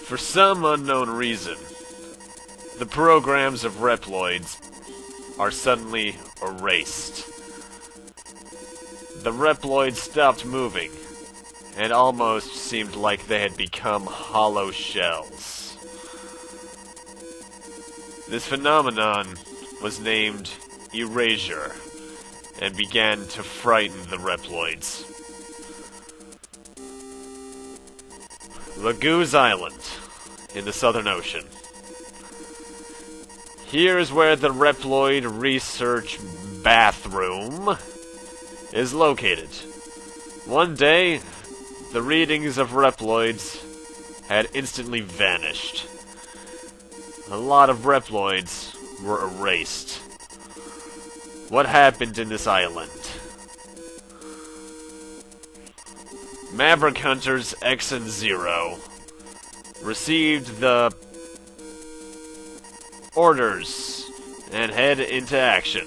For some unknown reason, the programs of Reploids are suddenly erased. The Reploids stopped moving, and almost seemed like they had become hollow shells. This phenomenon was named erasure, and began to frighten the Reploids. Lagoo's Island, in the Southern Ocean. Here is where the Reploid Research Bathroom is located. One day, the readings of Reploids had instantly vanished. A lot of Reploids were erased. What happened in this island? Maverick Hunters X and Zero received the orders and head into action.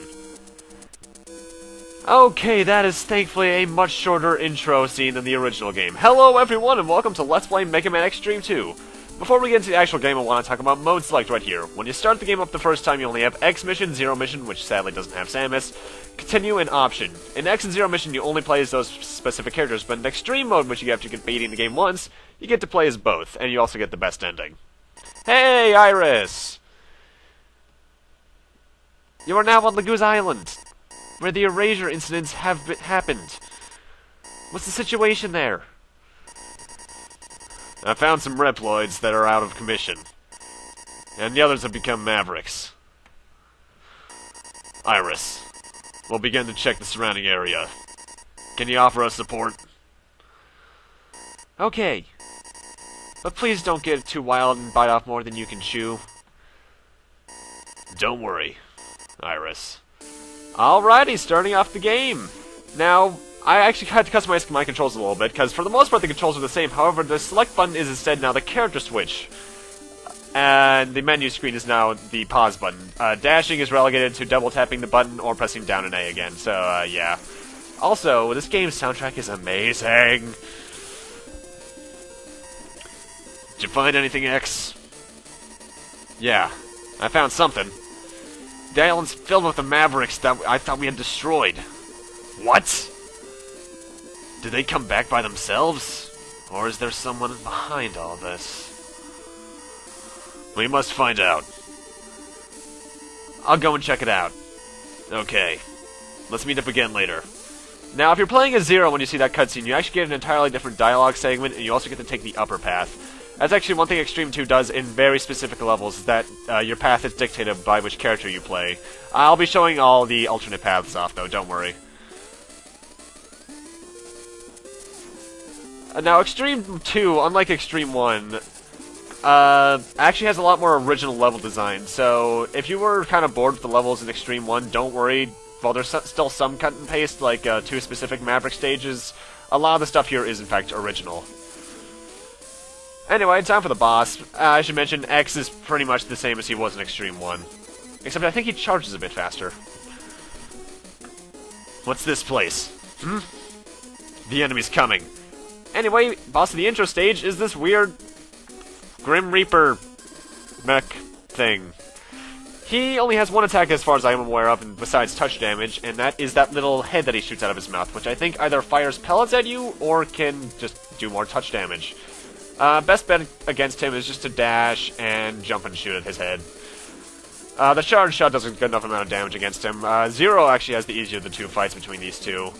Okay, that is thankfully a much shorter intro scene than the original game. Hello everyone and welcome to Let's Play Megaman Xtreme 2. Before we get into the actual game, I want to talk about mode select right here. When you start the game up the first time, you only have X mission, Zero mission, which sadly doesn't have Samus, Continue, and Option. In X and Zero mission, you only play as those specific characters, but in Extreme mode, which you have to get beating the game once, you get to play as both, and you also get the best ending. Hey, Iris! You are now on Lagoo's Island, where the erasure incidents have happened. What's the situation there? I found some Reploids that are out of commission, and the others have become Mavericks. Iris, we'll begin to check the surrounding area. Can you offer us support? Okay, but please don't get too wild and bite off more than you can chew. Don't worry, Iris. Alrighty, starting off the game. Now, I actually had to customize my controls a little bit, because for the most part the controls are the same, however the select button is instead now the character switch. And the menu screen is now the pause button. Dashing is relegated to double tapping the button or pressing down an A again, so yeah. Also, this game's soundtrack is amazing. Did you find anything, X? Yeah, I found something. The island's filled with the Mavericks that I thought we had destroyed. What? Did they come back by themselves? Or is there someone behind all this? We must find out. I'll go and check it out. Okay. Let's meet up again later. Now, if you're playing as Zero when you see that cutscene, you actually get an entirely different dialogue segment, and you also get to take the upper path. That's actually one thing Xtreme 2 does in very specific levels, is that your path is dictated by which character you play. I'll be showing all the alternate paths off, though, don't worry. Now, Xtreme 2, unlike Xtreme 1, actually has a lot more original level design, so if you were kind of bored with the levels in Xtreme 1, don't worry. While there's still some cut and paste, like two specific Maverick stages, a lot of the stuff here is in fact original. Anyway, time for the boss. I should mention, X is pretty much the same as he was in Xtreme 1. Except I think he charges a bit faster. What's this place? Hmm? The enemy's coming. Anyway, boss of the intro stage is this weird Grim Reaper mech thing. He only has one attack as far as I am aware of, and besides touch damage, and that is that little head that he shoots out of his mouth, which I think either fires pellets at you, or can just do more touch damage. Best bet against him is just to dash and jump and shoot at his head. The charge shot does a good enough amount of damage against him. Zero actually has the easier of the two fights between these two,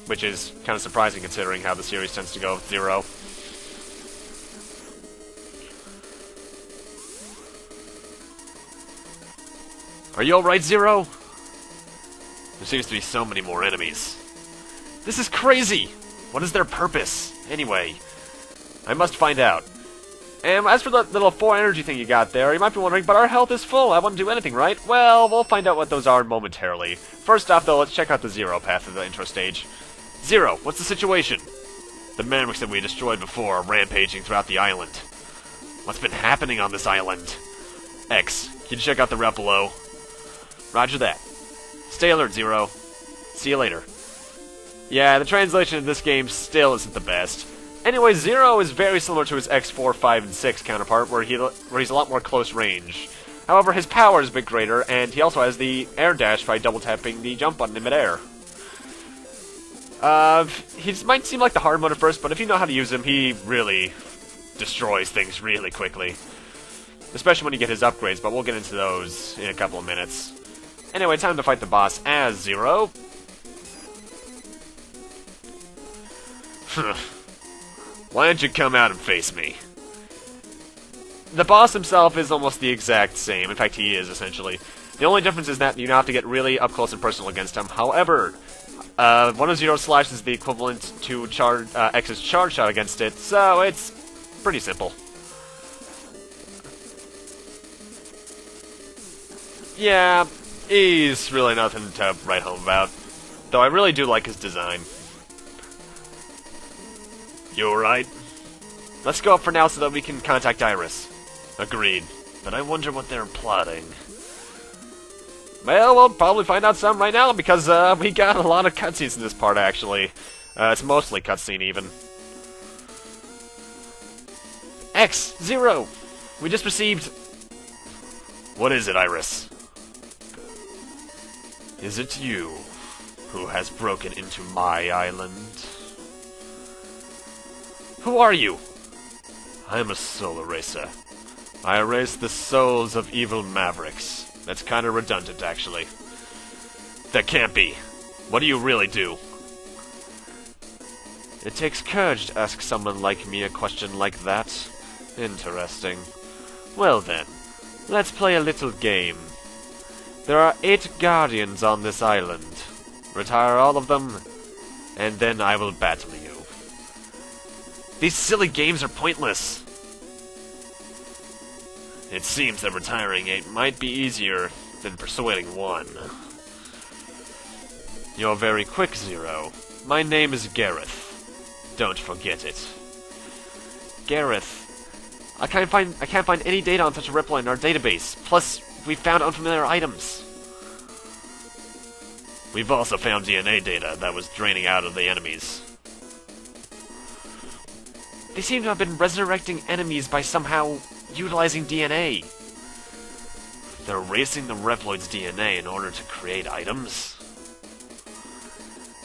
which is kind of surprising considering how the series tends to go with Zero. Are you alright, Zero? There seems to be so many more enemies. This is crazy! What is their purpose? Anyway, I must find out. And as for the little 4 energy thing you got there, you might be wondering, but our health is full, I wouldn't do anything, right? Well, we'll find out what those are momentarily. First off, though, let's check out the Zero path of the intro stage. Zero, what's the situation? The Mavericks that we destroyed before are rampaging throughout the island. What's been happening on this island? X, can you check out the route below? Roger that. Stay alert, Zero. See you later. Yeah, the translation of this game still isn't the best. Anyway, Zero is very similar to his X4, 5, and 6 counterpart, where he's a lot more close range. However, his power is a bit greater, and he also has the air dash by double-tapping the jump button in midair. He might seem like the hard mode at first, but if you know how to use him, he really destroys things really quickly. Especially when you get his upgrades, but we'll get into those in a couple of minutes. Anyway, time to fight the boss as Zero. Why don't you come out and face me? The boss himself is almost the exact same. In fact, he is, essentially. The only difference is that you now have to get really up close and personal against him. However, one of Zero's slash is the equivalent to X's charge shot against it, so it's pretty simple. Yeah, he's really nothing to write home about. Though I really do like his design. You alright? Let's go up for now so that we can contact Iris. Agreed. But I wonder what they're plotting. Well, we'll probably find out some right now, because we got a lot of cutscenes in this part, actually. It's mostly cutscene, even. X! Zero! We just received... What is it, Iris? Is it you who has broken into my island? Who are you? I am a soul eraser. I erase the souls of evil mavericks. That's kind of redundant, actually. That can't be. What do you really do? It takes courage to ask someone like me a question like that. Interesting. Well then, let's play a little game. There are 8 guardians on this island. Retire all of them, and then I will battle you. These silly games are pointless. It seems that retiring 8 might be easier than persuading 1. You're very quick, Zero. My name is Gareth. Don't forget it. Gareth. I can't find any data on such a reply in our database. Plus, we found unfamiliar items. We've also found DNA data that was draining out of the enemies. They seem to have been resurrecting enemies by somehow utilizing DNA. They're erasing the Reploid's DNA in order to create items?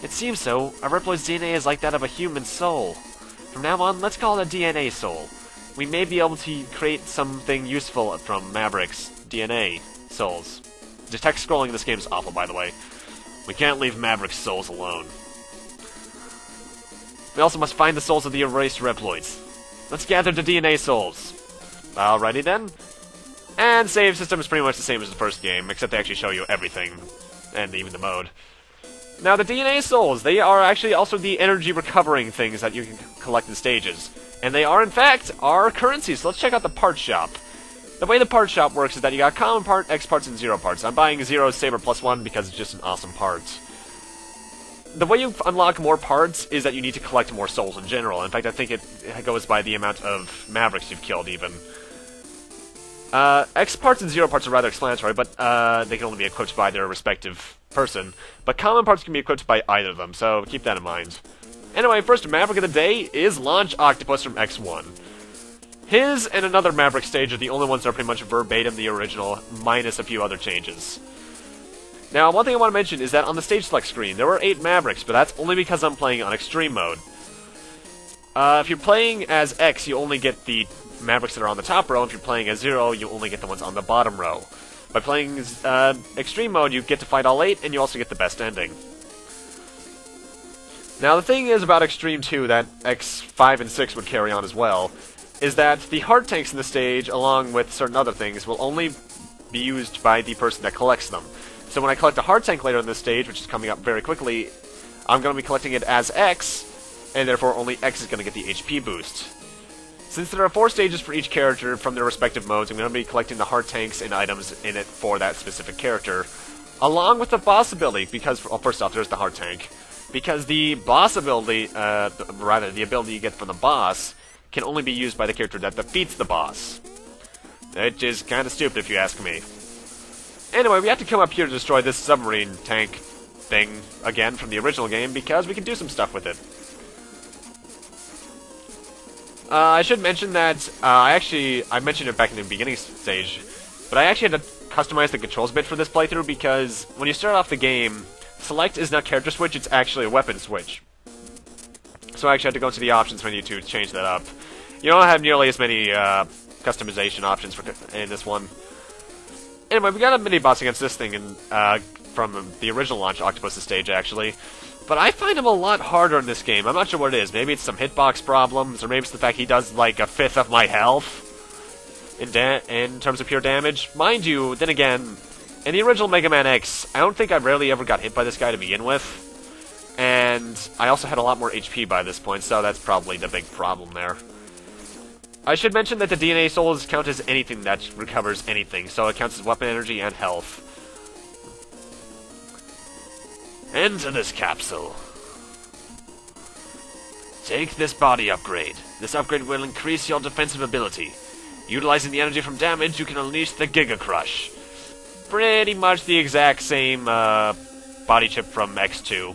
It seems so. A Reploid's DNA is like that of a human soul. From now on, let's call it a DNA soul. We may be able to create something useful from Maverick's DNA souls. The text scrolling in this game is awful, by the way. We can't leave Maverick's souls alone. We also must find the souls of the erased Reploids. Let's gather the DNA souls. Alrighty then. And save system is pretty much the same as the first game, except they actually show you everything, and even the mode. Now the DNA souls, they are actually also the energy recovering things that you can collect in stages. And they are, in fact, our currency, so let's check out the part shop. The way the part shop works is that you got common part, X parts, and Zero parts. I'm buying Zero's Saber +1 because it's just an awesome part. The way you unlock more parts is that you need to collect more souls in general. In fact, I think it goes by the amount of Mavericks you've killed, even. X parts and Zero parts are rather explanatory, but they can only be equipped by their respective person. But common parts can be equipped by either of them, so keep that in mind. Anyway, first Maverick of the day is Launch Octopus from X1. His and another Maverick stage are the only ones that are pretty much verbatim the original, minus a few other changes. Now, one thing I want to mention is that on the stage select screen, there were 8 Mavericks, but that's only because I'm playing on Xtreme mode. If you're playing as X, you only get the Mavericks that are on the top row. If you're playing as Zero, you only get the ones on the bottom row. By playing Xtreme mode, you get to fight all 8, and you also get the best ending. Now, the thing is about Xtreme 2 that X5 and 6 would carry on as well, is that the heart tanks in the stage, along with certain other things, will only be used by the person that collects them. So when I collect a heart tank later in this stage, which is coming up very quickly, I'm going to be collecting it as X, and therefore only X is going to get the HP boost. Since there are 4 stages for each character from their respective modes, I'm going to be collecting the heart tanks and items in it for that specific character, along with the boss ability, because, well, first off, there's the heart tank. Because the boss ability, the ability you get from the boss, can only be used by the character that defeats the boss. Which is kind of stupid if you ask me. Anyway, we have to come up here to destroy this submarine tank thing again from the original game, because we can do some stuff with it. I should mention that I mentioned it back in the beginning stage, but I actually had to customize the controls a bit for this playthrough because when you start off the game, select is not character switch, it's actually a weapon switch. So I actually had to go into the options menu to change that up. You don't have nearly as many customization options in this one. Anyway, we got a mini-boss against this thing from the original launch Octopus stage, actually. But I find him a lot harder in this game. I'm not sure what it is. Maybe it's some hitbox problems, or maybe it's the fact he does like a fifth of my health in terms of pure damage. Mind you, then again, in the original Mega Man X, I don't think I rarely ever got hit by this guy to begin with. And I also had a lot more HP by this point, so that's probably the big problem there. I should mention that the DNA souls count as anything that recovers anything, so it counts as weapon energy and health. Enter this capsule. Take this body upgrade. This upgrade will increase your defensive ability. Utilizing the energy from damage, you can unleash the Giga Crush. Pretty much the exact same body chip from X2.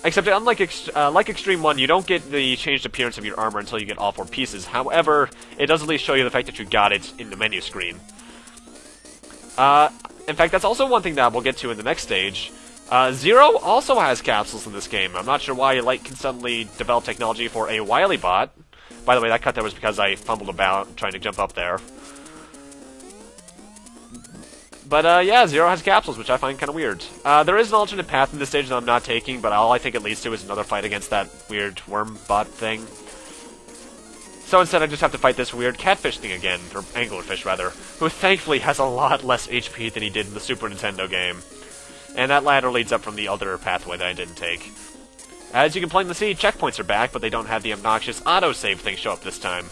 Except, unlike like Xtreme 1, you don't get the changed appearance of your armor until you get all 4 pieces. However, it does at least show you the fact that you got it in the menu screen. In fact, that's also one thing that we'll get to in the next stage. Zero also has capsules in this game. I'm not sure why Light can suddenly develop technology for a Wily Bot. By the way, that cut there was because I fumbled about trying to jump up there. But, yeah, Zero has capsules, which I find kind of weird. There is an alternate path in this stage that I'm not taking, but all I think it leads to is another fight against that weird worm bot thing. So instead I just have to fight this weird catfish thing again, or anglerfish rather, who thankfully has a lot less HP than he did in the Super Nintendo game. And that ladder leads up from the other pathway that I didn't take. As you can plainly see, checkpoints are back, but they don't have the obnoxious autosave thing show up this time.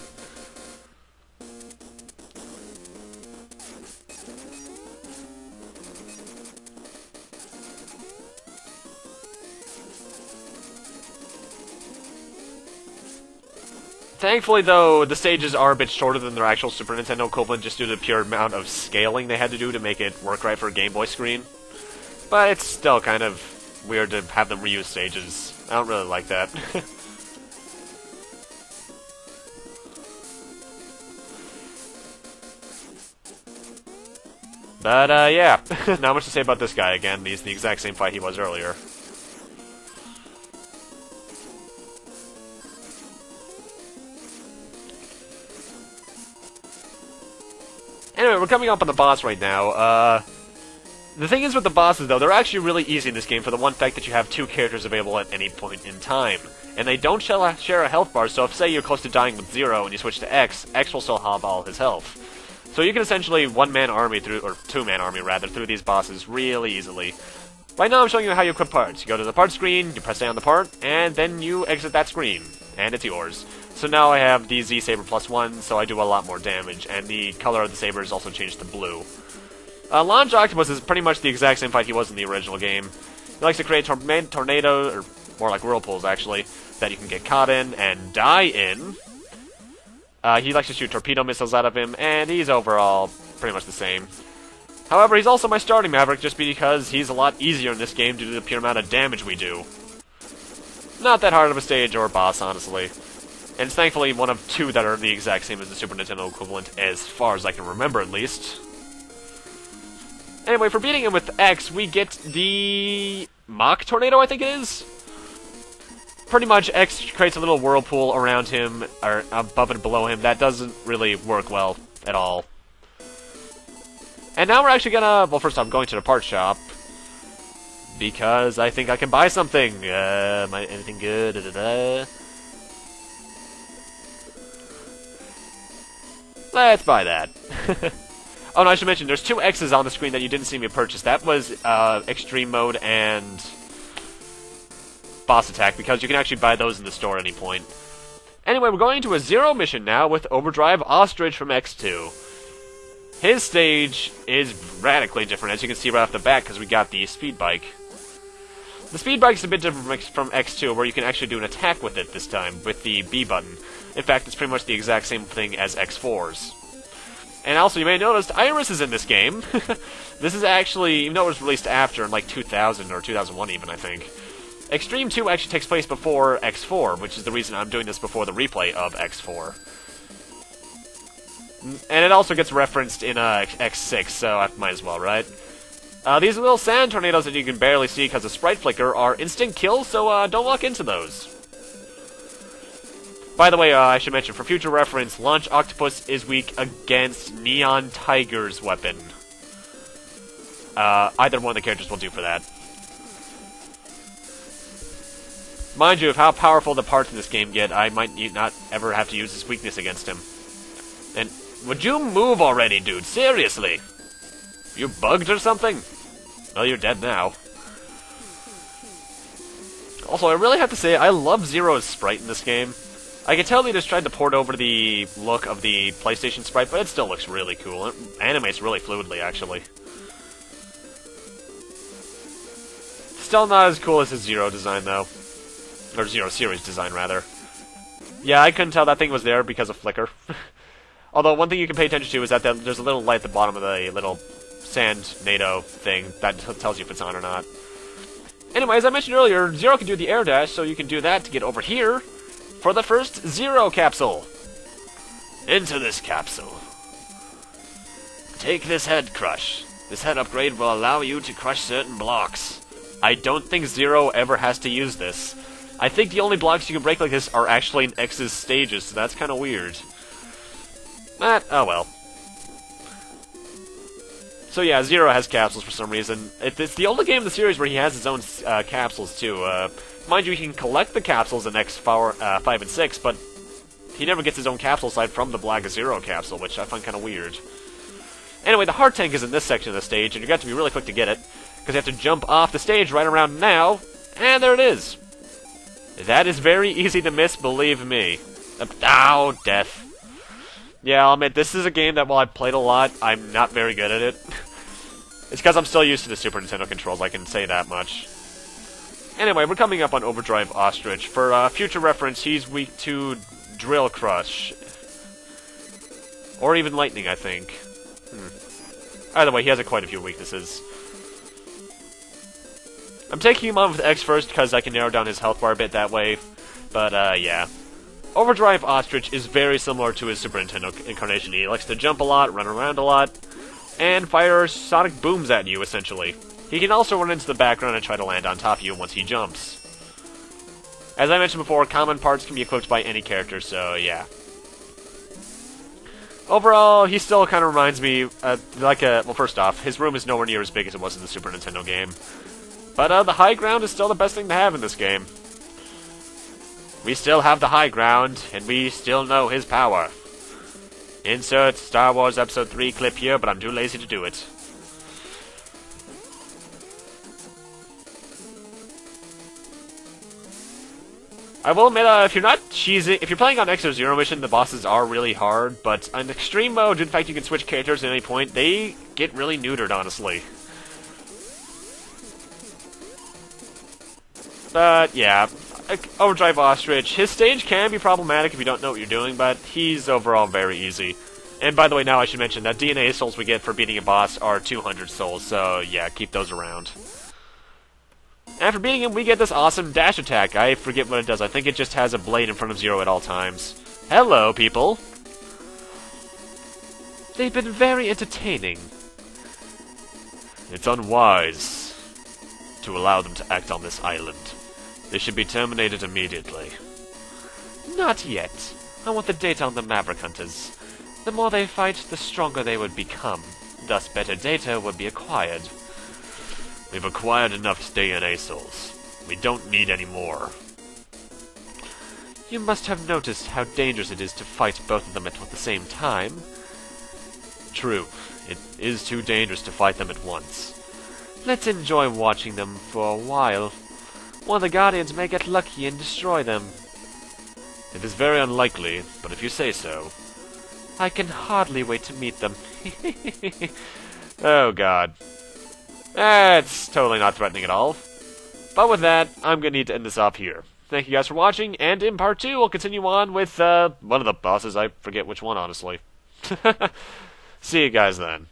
Thankfully, though, the stages are a bit shorter than their actual Super Nintendo equivalent just due to the pure amount of scaling they had to do to make it work right for a Game Boy screen. But it's still kind of weird to have them reuse stages. I don't really like that. But, yeah. Not much to say about this guy again. He's the exact same fight he was earlier. Anyway, we're coming up on the boss right now. The thing is with the bosses, though, they're actually really easy in this game for the one fact that you have 2 characters available at any point in time. And they don't share a health bar, so if, say, you're close to dying with Zero and you switch to X, X will still have all his health. So you can essentially one-man army through, or two-man army rather, through these bosses really easily. Right now I'm showing you how you equip parts. You go to the part screen, you press A on the part, and then you exit that screen. And it's yours. So now I have the Z-Saber +1, so I do a lot more damage, and the color of the saber is also changed to blue. Launch Octopus is pretty much the exact same fight he was in the original game. He likes to create tornadoes, or more like whirlpools actually, that you can get caught in and die in. He likes to shoot torpedo missiles out of him, and he's overall pretty much the same. However, he's also my starting Maverick just because he's a lot easier in this game due to the pure amount of damage we do. Not that hard of a stage or boss, honestly. And it's thankfully one of 2 that are the exact same as the Super Nintendo equivalent, as far as I can remember at least. Anyway, for beating him with X, we get the Mach Tornado, I think it is? Pretty much, X creates a little whirlpool around him, or above and below him. That doesn't really work well at all. And now we're actually gonna... Well, first I'm going to the part shop. Because I think I can buy something. Anything good? Let's buy that. Oh, no, I should mention, there's 2 X's on the screen that you didn't see me purchase. That was Extreme Mode and Boss Attack, because you can actually buy those in the store at any point. Anyway, we're going to a Zero mission now with Overdrive Ostrich from X2. His stage is radically different, as you can see right off the bat, because we got the speed bike. The speed bike's a bit different from X2, where you can actually do an attack with it this time, with the B button. In fact, it's pretty much the exact same thing as X4's. And also, you may have noticed, Iris is in this game. This is actually, even though it was released after, in like 2000 or 2001 even, I think. Xtreme 2 actually takes place before X4, which is the reason I'm doing this before the replay of X4. And it also gets referenced in X6, so I might as well, right? These little sand tornadoes that you can barely see because of Sprite Flicker are instant kills, so don't walk into those. By the way, I should mention, for future reference, Launch Octopus is weak against Neon Tiger's weapon. Either one of the characters will do for that. Mind you, of how powerful the parts in this game get, I might not ever have to use this weakness against him. And would you move already, dude? Seriously? You bugged or something? Well, you're dead now. Also, I really have to say, I love Zero's sprite in this game. I can tell they just tried to port over the look of the PlayStation sprite, but it still looks really cool. It animates really fluidly, actually. Still not as cool as his Zero design, though. Or Zero Series design, rather. Yeah, I couldn't tell that thing was there because of Flicker. Although, one thing you can pay attention to is that there's a little light at the bottom of the little sand NATO thing that tells you if it's on or not. Anyway, as I mentioned earlier, Zero can do the air dash, so you can do that to get over here for the first Zero capsule. Into this capsule. Take this head crush. This head upgrade will allow you to crush certain blocks. I don't think Zero ever has to use this. I think the only blocks you can break like this are actually in X's stages, so that's kind of weird. But, oh well. So yeah, Zero has capsules for some reason. It's the only game in the series where he has his own capsules, too. Mind you, he can collect the capsules in X5 and 6, but he never gets his own capsule aside from the Black Zero capsule, which I find kind of weird. Anyway, the heart tank is in this section of the stage, and you got to be really quick to get it, because you have to jump off the stage right around now, and there it is. That is very easy to miss, believe me. Ow, death. Yeah, I'll admit, this is a game that while I've played a lot, I'm not very good at it. It's because I'm still used to the Super Nintendo controls, I can say that much. Anyway, we're coming up on Overdrive Ostrich. For future reference, he's weak to Drill Crush. Or even Lightning, I think. Either way, he has quite a few weaknesses. I'm taking him on with X first because I can narrow down his health bar a bit that way. But, yeah. Overdrive Ostrich is very similar to his Super Nintendo incarnation. He likes to jump a lot, run around a lot, and fire sonic booms at you, essentially. He can also run into the background and try to land on top of you once he jumps. As I mentioned before, common parts can be equipped by any character, so yeah. Overall, he still kind of reminds me, well, first off, his room is nowhere near as big as it was in the Super Nintendo game. But, the high ground is still the best thing to have in this game. We still have the high ground, and we still know his power. Insert Star Wars Episode 3 clip here, but I'm too lazy to do it. I will admit, if you're playing on X or Zero Mission, the bosses are really hard, but on Extreme mode, in fact, you can switch characters at any point, they get really neutered, honestly. But, yeah. Overdrive Ostrich, his stage can be problematic if you don't know what you're doing, but he's overall very easy. And by the way, now I should mention that DNA souls we get for beating a boss are 200 souls, so yeah, keep those around. After beating him, we get this awesome dash attack. I forget what it does. I think it just has a blade in front of Zero at all times. Hello, people! They've been very entertaining. It's unwise to allow them to act on this island. They should be terminated immediately. Not yet. I want the data on the Maverick Hunters. The more they fight, the stronger they would become. Thus, better data would be acquired. We've acquired enough DNA souls. We don't need any more. You must have noticed how dangerous it is to fight both of them at the same time. True. It is too dangerous to fight them at once. Let's enjoy watching them for a while. One of the Guardians may get lucky and destroy them. It is very unlikely, but if you say so. I can hardly wait to meet them. Oh god. That's totally not threatening at all. But with that, I'm going to need to end this off here. Thank you guys for watching, and in part 2, we'll continue on with one of the bosses. I forget which one, honestly. See you guys then.